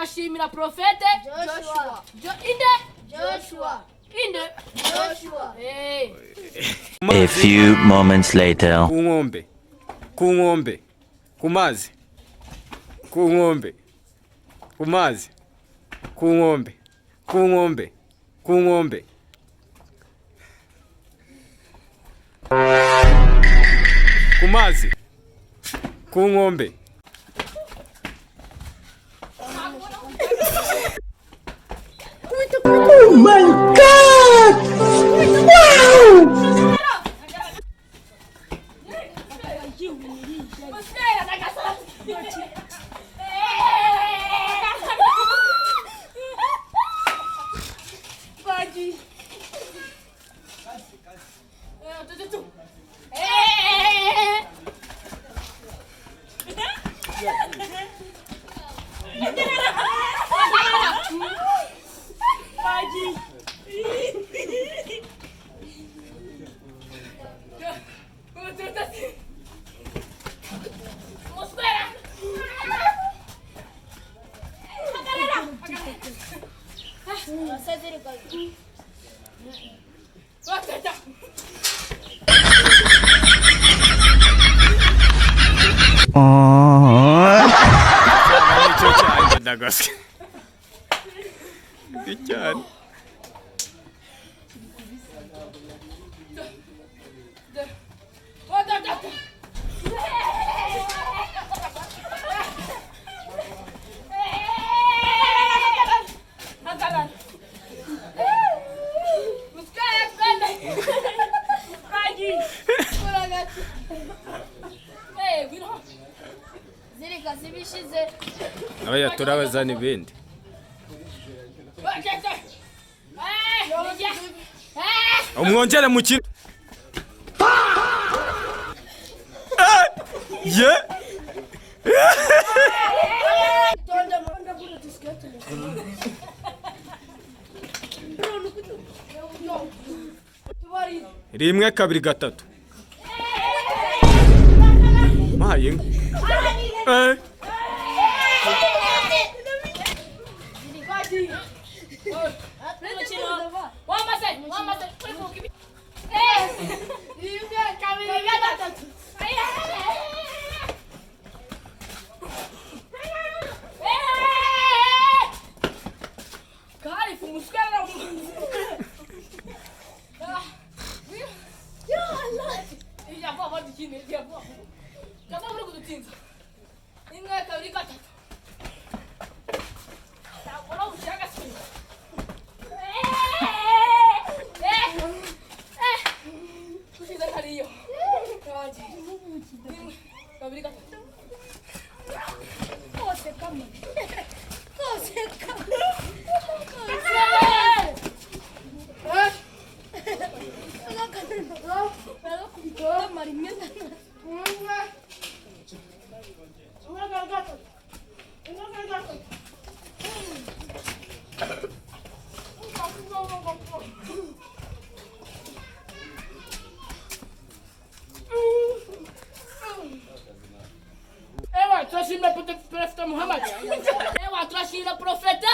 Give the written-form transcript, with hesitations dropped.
turashimira profete Joshua. Joshua. A few moments later. Ku nkombe, ku mazi, ku nkombe, ku mazi, ku nkombe, ku nkombe, ku nkombe, ku mazi, ku nkombe. Oh my God! Wow! Bicara. Oya turabazana ibindi. Umwongere mu kintu. Ye. Rimwe kabiri gatatu. Maye. Turashimira Profeta Muhammad. Turashimira Profeta